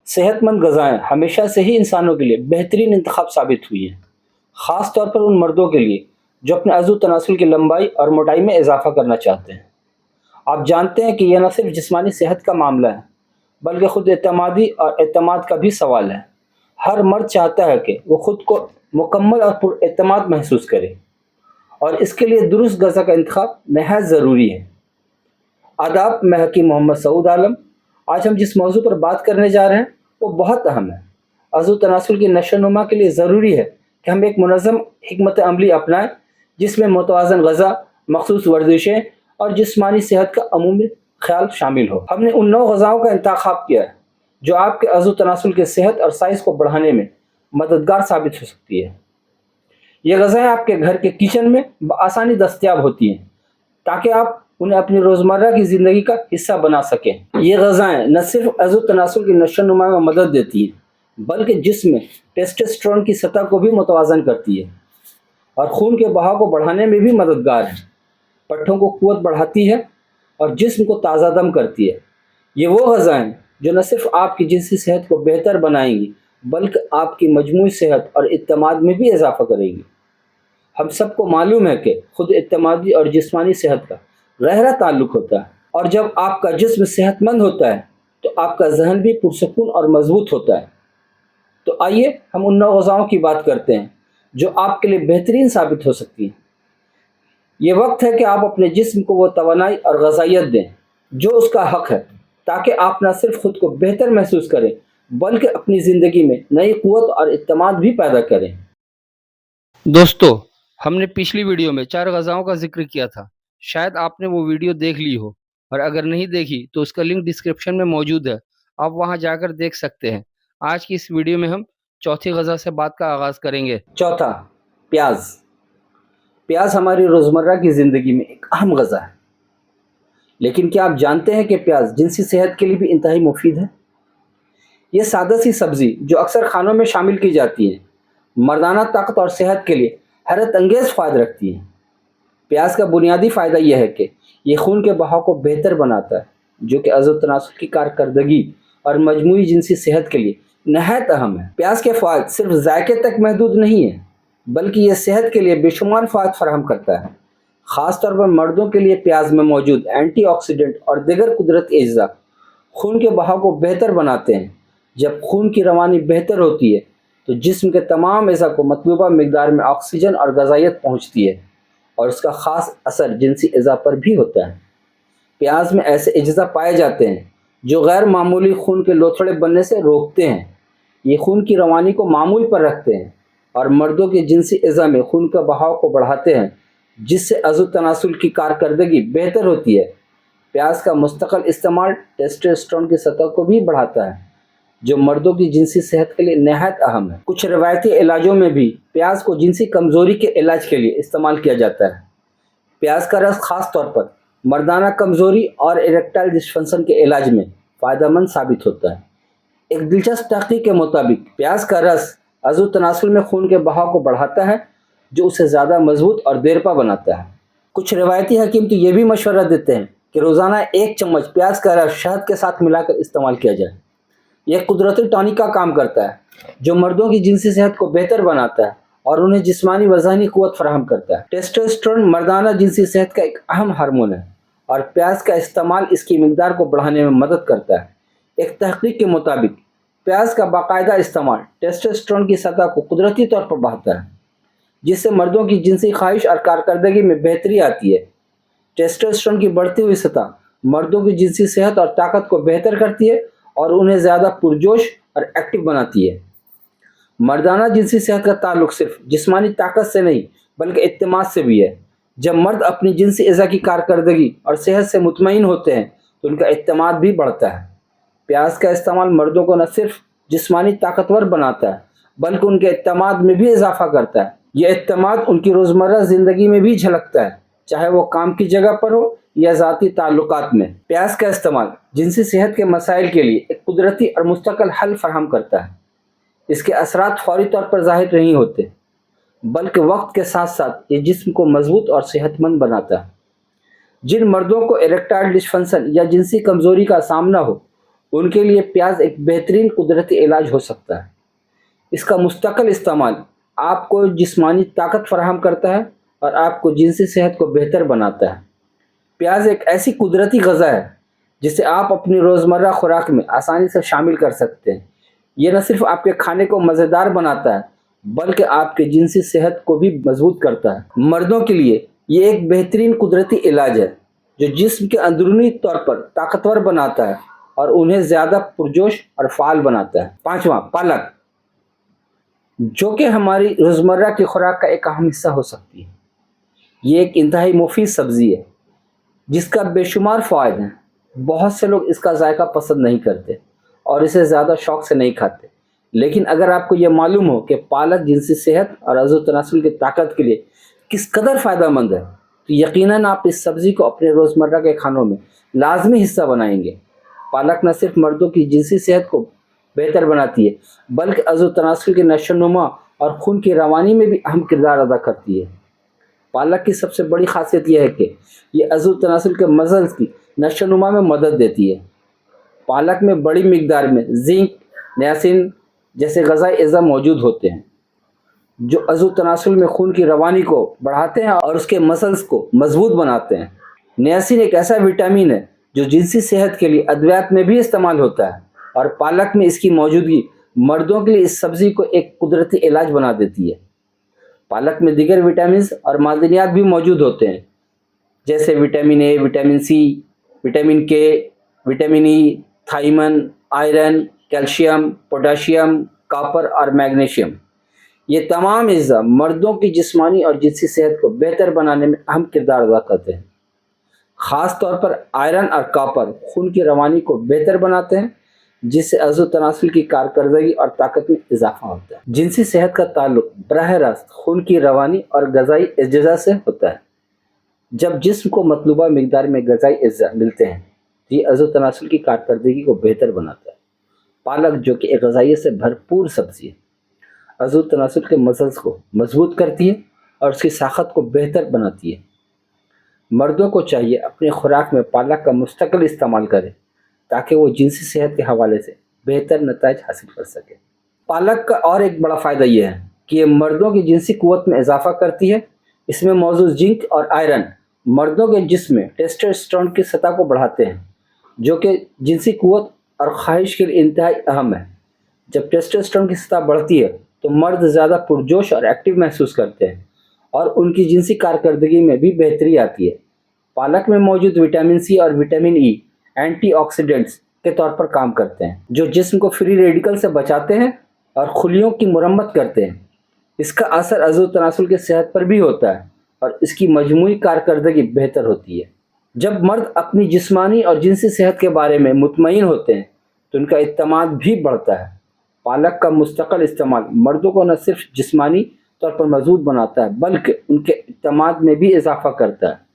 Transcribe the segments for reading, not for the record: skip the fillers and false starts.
صحت مند غذائیں ہمیشہ سے ہی انسانوں کے لیے بہترین انتخاب ثابت ہوئی ہیں، خاص طور پر ان مردوں کے لیے جو اپنے عضو تناسل کی لمبائی اور موٹائی میں اضافہ کرنا چاہتے ہیں۔ آپ جانتے ہیں کہ یہ نہ صرف جسمانی صحت کا معاملہ ہے بلکہ خود اعتمادی اور اعتماد کا بھی سوال ہے۔ ہر مرد چاہتا ہے کہ وہ خود کو مکمل اور پر اعتماد محسوس کرے، اور اس کے لیے درست غذا کا انتخاب نہایت ضروری ہے۔ آداب، میں حکیم محمد سعود عالم۔ آج ہم جس موضوع پر بات کرنے جا رہے ہیں وہ بہت اہم ہے۔ عضو تناسل کی نشو و نما کے لیے ضروری ہے کہ ہم ایک منظم حکمت عملی اپنائیں جس میں متوازن غذا، مخصوص ورزشیں اور جسمانی صحت کا عمومی خیال شامل ہو۔ ہم نے ان 9 غذاؤں کا انتخاب کیا ہے جو آپ کے عضو تناسل کے صحت اور سائز کو بڑھانے میں مددگار ثابت ہو سکتی ہے۔ یہ غذائیں آپ کے گھر کے کچن میں بآسانی دستیاب ہوتی ہیں تاکہ آپ انہیں اپنی روزمرہ کی زندگی کا حصہ بنا سکیں۔ یہ غذائیں نہ صرف عضو تناسل کی نشو و نما میں مدد دیتی ہیں بلکہ جسم میں ٹیسٹوسٹیرون کی سطح کو بھی متوازن کرتی ہے اور خون کے بہاؤ کو بڑھانے میں بھی مددگار ہے۔ پٹھوں کو قوت بڑھاتی ہے اور جسم کو تازہ دم کرتی ہے۔ یہ وہ غذائیں جو نہ صرف آپ کی جنسی صحت کو بہتر بنائیں گی بلکہ آپ کی مجموعی صحت اور اعتماد میں بھی اضافہ کریں گی۔ ہم سب کو معلوم ہے کہ خود اعتمادی اور جسمانی صحت کا گہرا تعلق ہوتا ہے، اور جب آپ کا جسم صحت مند ہوتا ہے تو آپ کا ذہن بھی پرسکون اور مضبوط ہوتا ہے۔ تو آئیے ہم ان 9 غذاؤں کی بات کرتے ہیں جو آپ کے لیے بہترین ثابت ہو سکتی ہیں۔ یہ وقت ہے کہ آپ اپنے جسم کو وہ توانائی اور غذائیت دیں جو اس کا حق ہے، تاکہ آپ نہ صرف خود کو بہتر محسوس کریں بلکہ اپنی زندگی میں نئی قوت اور اعتماد بھی پیدا کریں۔ دوستو، ہم نے پچھلی ویڈیو میں 4 غذاؤں کا ذکر کیا تھا۔ شاید آپ نے وہ ویڈیو دیکھ لی ہو، اور اگر نہیں دیکھی تو اس کا لنک ڈسکرپشن میں موجود ہے، آپ وہاں جا کر دیکھ سکتے ہیں۔ آج کی اس ویڈیو میں ہم چوتھی غذا سے بات کا آغاز کریں گے۔ چوتھا، پیاز۔ پیاز ہماری روزمرہ کی زندگی میں ایک اہم غذا ہے، لیکن کیا آپ جانتے ہیں کہ پیاز جنسی صحت کے لیے بھی انتہائی مفید ہے؟ یہ سادہ سی سبزی جو اکثر کھانوں میں شامل کی جاتی ہے، مردانہ طاقت اور صحت کے لیے حیرت انگیز فوائد رکھتی ہے۔ پیاز کا بنیادی فائدہ یہ ہے کہ یہ خون کے بہاؤ کو بہتر بناتا ہے، جو کہ عضو تناسل کی کارکردگی اور مجموعی جنسی صحت کے لیے نہایت اہم ہے۔ پیاز کے فوائد صرف ذائقے تک محدود نہیں ہیں بلکہ یہ صحت کے لیے بے شمار فوائد فراہم کرتا ہے۔ خاص طور پر مردوں کے لیے پیاز میں موجود اینٹی آکسیڈنٹ اور دیگر قدرتی اجزاء خون کے بہاؤ کو بہتر بناتے ہیں۔ جب خون کی روانی بہتر ہوتی ہے تو جسم کے تمام اعضاء کو مطلوبہ مقدار میں آکسیجن اور غذائیت پہنچتی ہے، اور اس کا خاص اثر جنسی اعضاء پر بھی ہوتا ہے۔ پیاز میں ایسے اجزاء پائے جاتے ہیں جو غیر معمولی خون کے لوتھڑے بننے سے روکتے ہیں۔ یہ خون کی روانی کو معمول پر رکھتے ہیں اور مردوں کے جنسی اعضاء میں خون کا بہاؤ کو بڑھاتے ہیں، جس سے عضو تناسل کی کارکردگی بہتر ہوتی ہے۔ پیاز کا مستقل استعمال ٹیسٹوسٹیرون کی سطح کو بھی بڑھاتا ہے، جو مردوں کی جنسی صحت کے لیے نہایت اہم ہے۔ کچھ روایتی علاجوں میں بھی پیاز کو جنسی کمزوری کے علاج کے لیے استعمال کیا جاتا ہے۔ پیاز کا رس خاص طور پر مردانہ کمزوری اور اریکٹائل ڈسفنکشن کے علاج میں فائدہ مند ثابت ہوتا ہے۔ ایک دلچسپ تحقیق کے مطابق پیاز کا رس عضو تناسل میں خون کے بہاؤ کو بڑھاتا ہے، جو اسے زیادہ مضبوط اور دیرپا بناتا ہے۔ کچھ روایتی حکیم تو یہ بھی مشورہ دیتے ہیں کہ روزانہ 1 چمچ پیاز کا رس شہد کے ساتھ ملا کر استعمال کیا جائے۔ یہ قدرتی ٹانک کا کام کرتا ہے جو مردوں کی جنسی صحت کو بہتر بناتا ہے اور انہیں جسمانی و ذہنی قوت فراہم کرتا ہے۔ ٹیسٹوسٹیرون مردانہ جنسی صحت کا ایک اہم ہارمون ہے اور پیاز کا استعمال اس کی مقدار کو بڑھانے میں مدد کرتا ہے۔ ایک تحقیق کے مطابق پیاز کا باقاعدہ استعمال ٹیسٹوسٹیرون کی سطح کو قدرتی طور پر بڑھاتا ہے، جس سے مردوں کی جنسی خواہش اور کارکردگی میں بہتری آتی ہے۔ ٹیسٹوسٹیرون کی بڑھتی ہوئی سطح مردوں کی جنسی صحت اور طاقت کو بہتر کرتی ہے اور انہیں زیادہ پرجوش اور ایکٹیو بناتی ہے۔ مردانہ جنسی صحت کا تعلق صرف جسمانی طاقت سے نہیں بلکہ اعتماد سے بھی ہے۔ جب مرد اپنی جنسی اعضاء کی کارکردگی اور صحت سے مطمئن ہوتے ہیں تو ان کا اعتماد بھی بڑھتا ہے۔ پیاز کا استعمال مردوں کو نہ صرف جسمانی طاقتور بناتا ہے بلکہ ان کے اعتماد میں بھی اضافہ کرتا ہے۔ یہ اعتماد ان کی روزمرہ زندگی میں بھی جھلکتا ہے، چاہے وہ کام کی جگہ پر ہو یا ذاتی تعلقات میں۔ پیاز کا استعمال جنسی صحت کے مسائل کے لیے ایک قدرتی اور مستقل حل فراہم کرتا ہے۔ اس کے اثرات فوری طور پر ظاہر نہیں ہوتے بلکہ وقت کے ساتھ ساتھ یہ جسم کو مضبوط اور صحت مند بناتا ہے۔ جن مردوں کو اریکٹائل ڈسفنکشن یا جنسی کمزوری کا سامنا ہو ان کے لیے پیاز ایک بہترین قدرتی علاج ہو سکتا ہے۔ اس کا مستقل استعمال آپ کو جسمانی طاقت فراہم کرتا ہے اور آپ کو جنسی صحت کو بہتر بناتا ہے۔ پیاز ایک ایسی قدرتی غذا ہے جسے آپ اپنی روزمرہ خوراک میں آسانی سے شامل کر سکتے ہیں۔ یہ نہ صرف آپ کے کھانے کو مزیدار بناتا ہے بلکہ آپ کے جنسی صحت کو بھی مضبوط کرتا ہے۔ مردوں کے لیے یہ ایک بہترین قدرتی علاج ہے جو جسم کے اندرونی طور پر طاقتور بناتا ہے اور انہیں زیادہ پرجوش اور فعال بناتا ہے۔ پانچواں، پالک، جو کہ ہماری روزمرہ کی خوراک کا ایک اہم حصہ ہو سکتی ہے۔ یہ ایک انتہائی مفید سبزی ہے جس کا بے شمار فوائد ہیں۔ بہت سے لوگ اس کا ذائقہ پسند نہیں کرتے اور اسے زیادہ شوق سے نہیں کھاتے، لیکن اگر آپ کو یہ معلوم ہو کہ پالک جنسی صحت اور عضو و تناسل کی طاقت کے لیے کس قدر فائدہ مند ہے تو یقیناً آپ اس سبزی کو اپنے روزمرہ کے کھانوں میں لازمی حصہ بنائیں گے۔ پالک نہ صرف مردوں کی جنسی صحت کو بہتر بناتی ہے بلکہ عضو و تناسل کی نشو و نما اور خون کی روانی میں بھی اہم کردار ادا کرتی ہے۔ پالک کی سب سے بڑی خاصیت یہ ہے کہ یہ عضو و تناسل کے مسلز کی نشو و نما میں مدد دیتی ہے۔ پالک میں بڑی مقدار میں زنک، نیاسین جیسے غذائی اجزاء موجود ہوتے ہیں جو عضو و تناسل میں خون کی روانی کو بڑھاتے ہیں اور اس کے مسلز کو مضبوط بناتے ہیں۔ نیاسین ایک ایسا وٹامن ہے جو جنسی صحت کے لیے ادویات میں بھی استعمال ہوتا ہے اور پالک میں اس کی موجودگی مردوں کے لیے اس سبزی کو ایک قدرتی علاج بنا دیتی ہے۔ پالک میں دیگر وٹامنز اور معدنیات بھی موجود ہوتے ہیں جیسے vitamin A, vitamin C, vitamin K, vitamin E, thiamine, iron, calcium, potassium, copper اور میگنیشیم۔ یہ تمام اجزاء مردوں کی جسمانی اور جنسی صحت کو بہتر بنانے میں اہم کردار ادا کرتے ہیں۔ خاص طور پر آئرن اور کاپر خون کی روانی کو بہتر بناتے ہیں جس سے عضو تناسل کی کارکردگی اور طاقت میں اضافہ ہوتا ہے۔ جنسی صحت کا تعلق براہ راست خون کی روانی اور غذائی اجزاء سے ہوتا ہے۔ جب جسم کو مطلوبہ مقدار میں غذائی اجزاء ملتے ہیں تو یہ عضو تناسل کی کارکردگی کو بہتر بناتا ہے۔ پالک جو کہ ایک غذائیت سے بھرپور سبزی ہے، عضو تناسل کے مسلز کو مضبوط کرتی ہے اور اس کی ساخت کو بہتر بناتی ہے۔ مردوں کو چاہیے اپنی خوراک میں پالک کا مستقل استعمال کرے تاکہ وہ جنسی صحت کے حوالے سے بہتر نتائج حاصل کر سکے۔ پالک کا اور ایک بڑا فائدہ یہ ہے کہ یہ مردوں کی جنسی قوت میں اضافہ کرتی ہے۔ اس میں موجود زنک اور آئرن مردوں کے جسم میں ٹیسٹوسٹیرون کی سطح کو بڑھاتے ہیں جو کہ جنسی قوت اور خواہش کے لیے انتہائی اہم ہے۔ جب ٹیسٹوسٹیرون کی سطح بڑھتی ہے تو مرد زیادہ پرجوش اور ایکٹیو محسوس کرتے ہیں اور ان کی جنسی کارکردگی میں بھی بہتری آتی ہے۔ پالک میں موجود وٹامن سی اور وٹامن ای اینٹی آکسیڈنٹس کے طور پر کام کرتے ہیں جو جسم کو فری ریڈیکل سے بچاتے ہیں اور خلیوں کی مرمت کرتے ہیں۔ اس کا اثر عضو تناسل کی صحت پر بھی ہوتا ہے اور اس کی مجموعی کارکردگی بہتر ہوتی ہے۔ جب مرد اپنی جسمانی اور جنسی صحت کے بارے میں مطمئن ہوتے ہیں تو ان کا اعتماد بھی بڑھتا ہے۔ پالک کا مستقل استعمال مردوں کو نہ صرف جسمانی طور پر مضبوط بناتا ہے بلکہ ان کے اعتماد میں بھی اضافہ کرتا ہے۔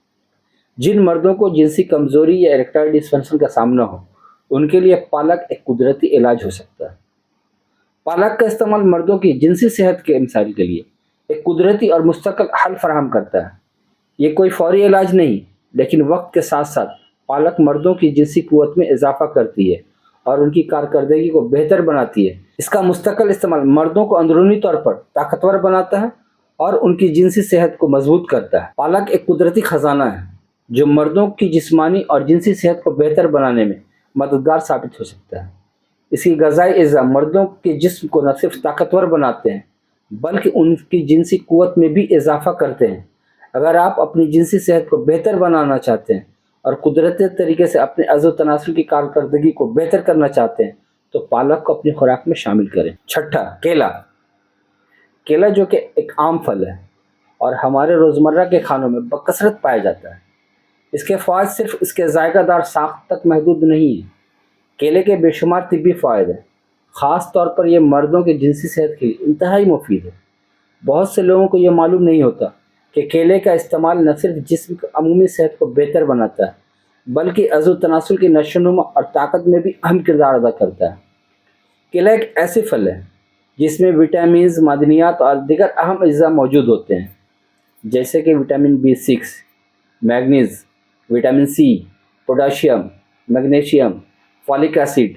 جن مردوں کو جنسی کمزوری یا اریکٹائل ڈسفنکشن کا سامنا ہو ان کے لیے پالک ایک قدرتی علاج ہو سکتا ہے۔ پالک کا استعمال مردوں کی جنسی صحت کے مسائل کے لیے ایک قدرتی اور مستقل حل فراہم کرتا ہے۔ یہ کوئی فوری علاج نہیں، لیکن وقت کے ساتھ ساتھ پالک مردوں کی جنسی قوت میں اضافہ کرتی ہے اور ان کی کارکردگی کو بہتر بناتی ہے۔ اس کا مستقل استعمال مردوں کو اندرونی طور پر طاقتور بناتا ہے اور ان کی جنسی صحت کو مضبوط کرتا ہے۔ پالک ایک قدرتی خزانہ ہے جو مردوں کی جسمانی اور جنسی صحت کو بہتر بنانے میں مددگار ثابت ہو سکتا ہے۔ اس کی غذائی اجزاء مردوں کے جسم کو نہ صرف طاقتور بناتے ہیں بلکہ ان کی جنسی قوت میں بھی اضافہ کرتے ہیں۔ اگر آپ اپنی جنسی صحت کو بہتر بنانا چاہتے ہیں اور قدرتی طریقے سے اپنے عضو تناسل کی کارکردگی کو بہتر کرنا چاہتے ہیں تو پالک کو اپنی خوراک میں شامل کریں۔ چھٹا، کیلا۔ کیلا جو کہ ایک عام پھل ہے اور ہمارے روزمرہ کے کھانوں میں بکثرت پایا جاتا ہے۔ اس کے فوائد صرف اس کے ذائقہ دار ساخت تک محدود نہیں ہیں۔ کیلے کے بے شمار طبی فوائد ہیں، خاص طور پر یہ مردوں کی جنسی صحت کے لیے انتہائی مفید ہے۔ بہت سے لوگوں کو یہ معلوم نہیں ہوتا کہ کیلے کا استعمال نہ صرف جسم کی عمومی صحت کو بہتر بناتا ہے بلکہ عضو تناسل کی نشو و نما اور طاقت میں بھی اہم کردار ادا کرتا ہے۔ کیلا ایک ایسی پھل ہے جس میں وٹامنز، معدنیات اور دیگر اہم اجزاء موجود ہوتے ہیں جیسے کہ vitamin B6، manganese, vitamin C, potassium, magnesium, folic acid,